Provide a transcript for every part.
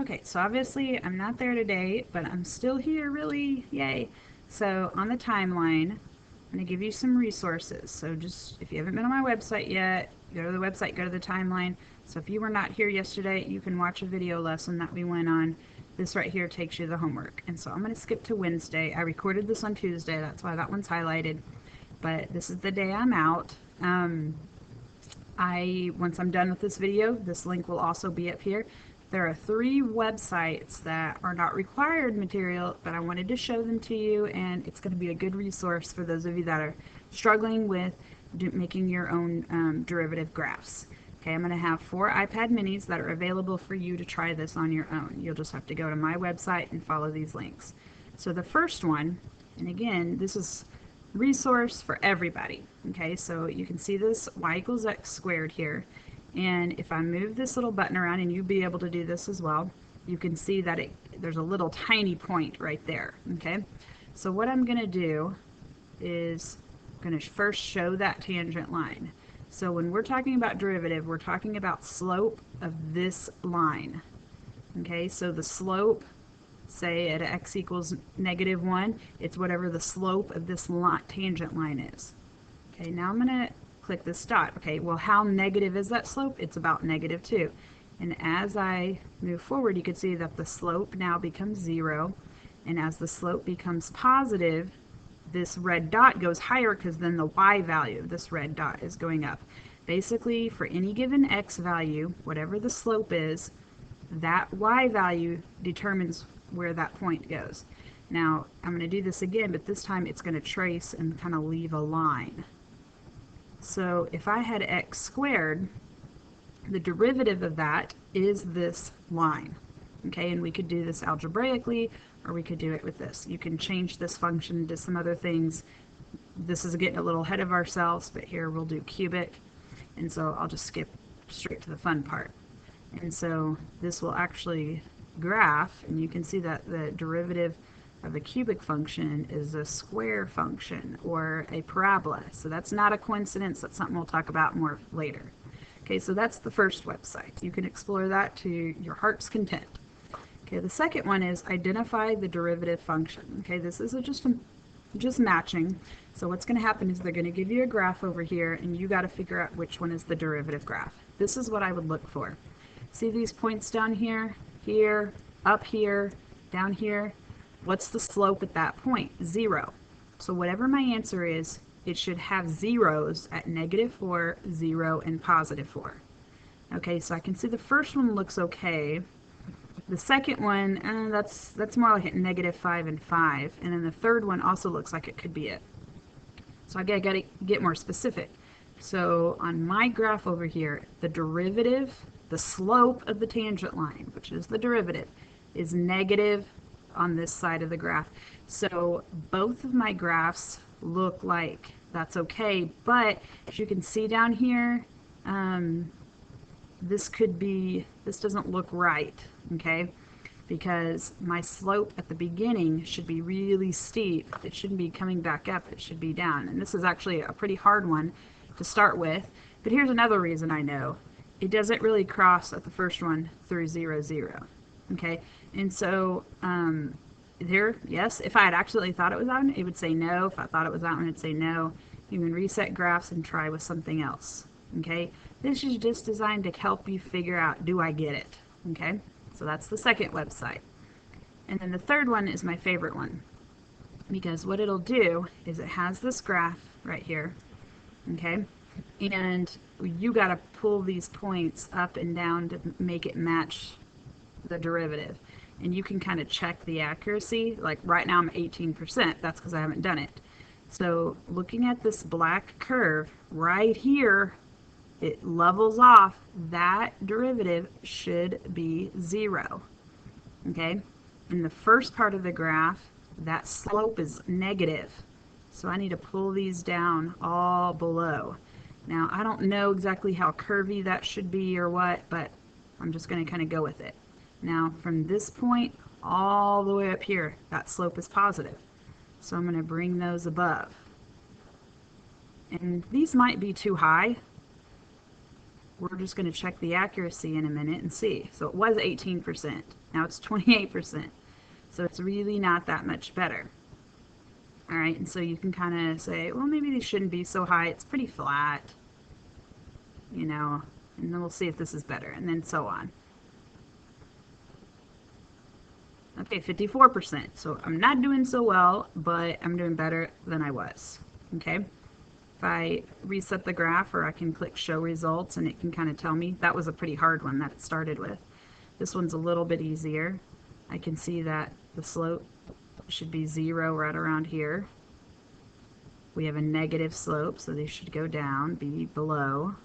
Okay, so obviously I'm not there today, but I'm still here, really, yay. So on the timeline, I'm going to give you some resources. So just, if you haven't been on my website yet, go to the website, go to the timeline. So if you were not here yesterday, you can watch a video lesson that we went on. This right here takes you to the homework. And so I'm going to skip to Wednesday. I recorded this on Tuesday, that's why that one's highlighted. But this is the day I'm out. Once I'm done with this video, this link will also be up here. There are 3 websites that are not required material, but I wanted to show them to you, and it's going to be a good resource for those of you that are struggling with making your own derivative graphs. Okay, I'm going to have 4 iPad minis that are available for you to try this on your own. You'll just have to go to my website and follow these links. So the first one, and again, this is resource for everybody. Okay, so you can see this y equals x squared here. And if I move this little button around, and you'll be able to do this as well, you can see that there's a little tiny point right there. Okay, so what I'm going to do is I'm going to first show that tangent line. So when we're talking about derivative, we're talking about slope of this line. Okay, so the slope, say at x equals -1, it's whatever the slope of this tangent line is. Okay, now I'm going to click this dot. Okay, well, how negative is that slope? It's about -2. And as I move forward, you can see that the slope now becomes 0. And as the slope becomes positive, this red dot goes higher because then the y value of this red dot is going up. Basically, for any given x value, whatever the slope is, that y value determines where that point goes. Now, I'm going to do this again, but this time it's going to trace and kind of leave a line. So if I had x squared, the derivative of that is this line. Okay, and we could do this algebraically, or we could do it with this. You can change this function to some other things. This is getting a little ahead of ourselves, but here we'll do cubic. And so I'll just skip straight to the fun part. And so this will actually graph, and you can see that the derivative of a cubic function is a square function or a parabola. So that's not a coincidence. That's something we'll talk about more later. Okay, so that's the first website. You can explore that to your heart's content. Okay, the second one is identify the derivative function. Okay, this is just matching. So what's going to happen is they're going to give you a graph over here, and you got to figure out which one is the derivative graph. This is what I would look for. See these points down here, here, up here, down here? What's the slope at that point? 0. So whatever my answer is, it should have zeros at -4, 0, and +4. Okay, so I can see the first one looks okay. The second one, that's more like at -5 and 5. And then the third one also looks like it could be it. So I got to get more specific. So on my graph over here, the derivative, the slope of the tangent line, which is the derivative, is negative on this side of the graph. So both of my graphs look like that's okay, but as you can see down here, this doesn't look right, okay? Because my slope at the beginning should be really steep. It shouldn't be coming back up, it should be down. And this is actually a pretty hard one to start with. But here's another reason I know. It doesn't really cross at the first one through 0, 0. Okay, and so here, yes, if I had actually thought it was out, it would say no. If I thought it was out, it would say no. You can reset graphs and try with something else. Okay, this is just designed to help you figure out, do I get it? Okay, so that's the second website. And then the third one is my favorite one, because what it'll do is it has this graph right here, okay, and you got to pull these points up and down to make it match the derivative. And you can kind of check the accuracy. Like right now I'm 18%. That's because I haven't done it. So looking at this black curve right here, it levels off. That derivative should be 0. Okay? In the first part of the graph, that slope is negative. So I need to pull these down all below. Now I don't know exactly how curvy that should be or what, but I'm just going to kind of go with it. Now from this point all the way up here, that slope is positive. So I'm going to bring those above. And these might be too high. we're just going to check the accuracy in a minute and see. So it was 18%. Now it's 28%. So it's really not that much better. All right, and so you can kind of say, well, maybe these shouldn't be so high. It's pretty flat, you know, and then we'll see if this is better, and then so on. Okay, 54%. So I'm not doing so well, but I'm doing better than I was. Okay. If I reset the graph, or I can click show results, and it can kind of tell me. That was a pretty hard one that it started with. This one's a little bit easier. I can see that the slope should be 0 right around here. We have a negative slope, so they should go down, be below.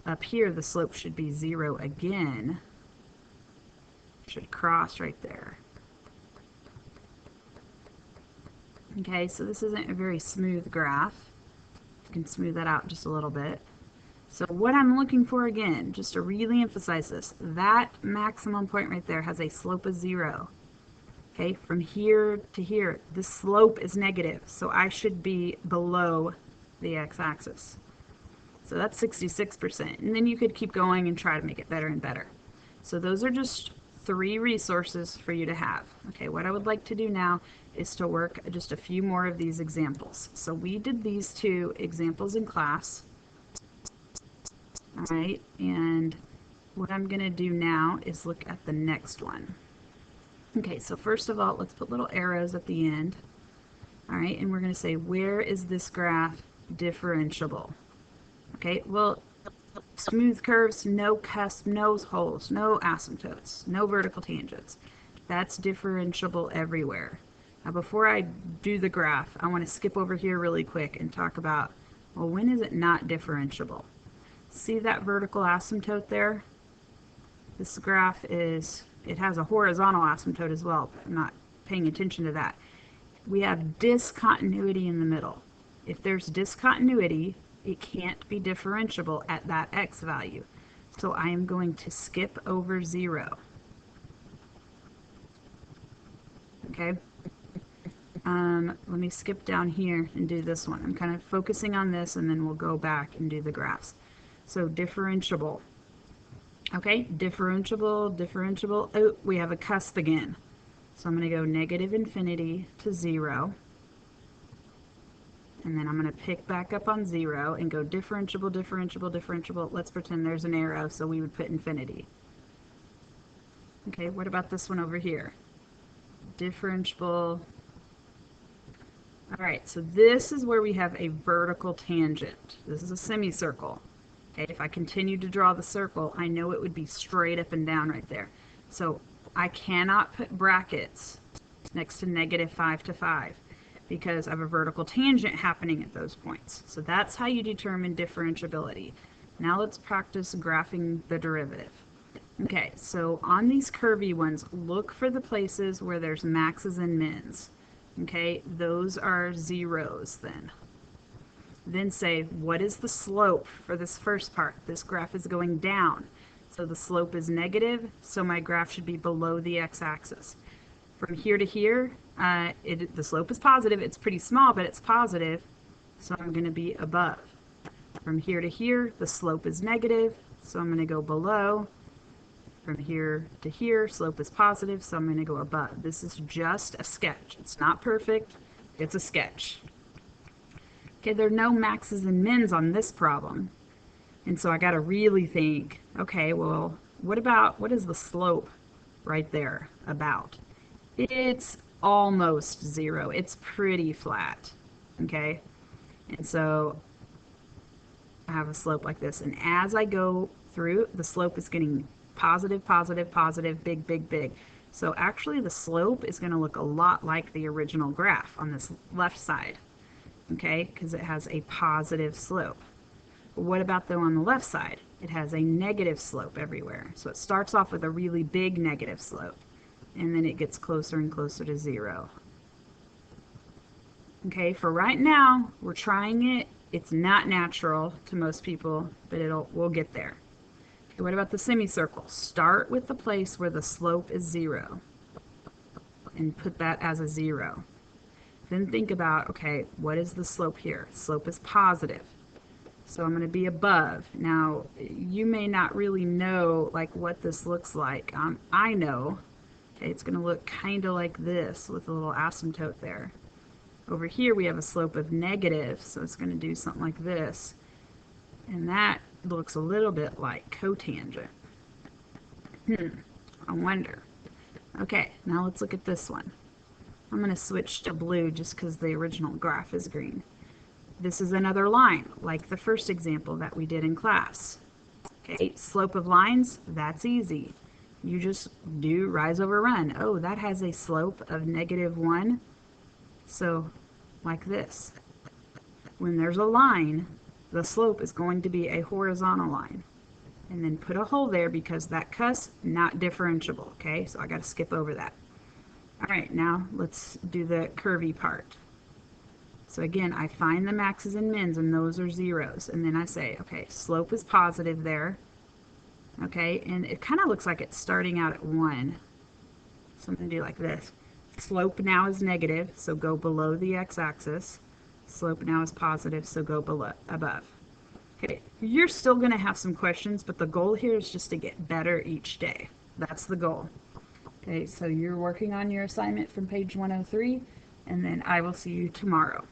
Up here, the slope should be 0 again. Should cross right there. Okay, so this isn't a very smooth graph. You can smooth that out just a little bit. So what I'm looking for, again, just to really emphasize this, that maximum point right there has a slope of 0. Okay, from here to here, the slope is negative, so I should be below the x-axis. So that's 66%. And then you could keep going and try to make it better and better. So those are just 3 resources for you to have. Okay, what I would like to do now is to work just a few more of these examples. So we did these 2 examples in class. All right, and what I'm going to do now is look at the next one. Okay, so first of all, let's put little arrows at the end. All right, and we're going to say, where is this graph differentiable? Okay, well, smooth curves, no cusp, no holes, no asymptotes, no vertical tangents. That's differentiable everywhere. Now, before I do the graph, I want to skip over here really quick and talk about, well, when is it not differentiable? See that vertical asymptote there? This graph is, it has a horizontal asymptote as well, but I'm not paying attention to that. We have discontinuity in the middle. If there's discontinuity, it can't be differentiable at that x value. So I am going to skip over 0. Okay. Let me skip down here and do this one. I'm kind of focusing on this, and then we'll go back and do the graphs. So differentiable. Okay, differentiable, differentiable. Oh, we have a cusp again. So I'm going to go negative infinity to 0. And then I'm going to pick back up on 0 and go differentiable, differentiable, differentiable. Let's pretend there's an arrow, so we would put infinity. Okay, what about this one over here? Differentiable. All right, so this is where we have a vertical tangent. This is a semicircle. Okay, if I continue to draw the circle, I know it would be straight up and down right there. So I cannot put brackets next to negative 5 to 5 because I have a vertical tangent happening at those points. So that's how you determine differentiability. Now let's practice graphing the derivative. Okay, so on these curvy ones, look for the places where there's maxes and mins. Okay, those are zeros then. Then say, what is the slope for this first part? This graph is going down. So the slope is negative, so my graph should be below the x-axis. From here to here, the slope is positive. It's pretty small, but it's positive, so I'm going to be above. From here to here, the slope is negative, so I'm going to go below. From here to here, slope is positive, so I'm going to go above. This is just a sketch. It's not perfect. It's a sketch. Okay, there are no maxes and mins on this problem. And so I got to really think, okay, well, what is the slope right there about? It's almost 0. It's pretty flat, okay? And so I have a slope like this. And as I go through, the slope is getting positive, positive, positive, big, big, big. So actually the slope is going to look a lot like the original graph on this left side, okay, because it has a positive slope. But what about though on the left side? It has a negative slope everywhere. So it starts off with a really big negative slope, and then it gets closer and closer to 0. Okay, for right now, we're trying it. It's not natural to most people, but we'll get there. Okay, what about the semicircle? Start with the place where the slope is 0 and put that as a 0. Then think about, okay, what is the slope here? Slope is positive. So I'm going to be above. Now, you may not really know like what this looks like. I know. Okay, it's going to look kind of like this with a little asymptote there. Over here we have a slope of negative, so it's going to do something like this. And that looks a little bit like cotangent. I wonder. Okay, now let's look at this one. I'm going to switch to blue just because the original graph is green. This is another line, like the first example that we did in class. Okay, slope of lines, that's easy. You just do rise over run. Oh, that has a slope of -1. So, like this. When there's a line, the slope is going to be a horizontal line. And then put a hole there because that cusp, not differentiable. Okay, so I got to skip over that. All right, now let's do the curvy part. So again, I find the maxes and mins, and those are zeros. And then I say, okay, slope is positive there. Okay, and it kind of looks like it's starting out at 1. So I'm going to do like this. Slope now is negative, so go below the x-axis. Slope now is positive, so go above. Okay, you're still going to have some questions, but the goal here is just to get better each day. That's the goal. Okay, so you're working on your assignment from page 103, and then I will see you tomorrow.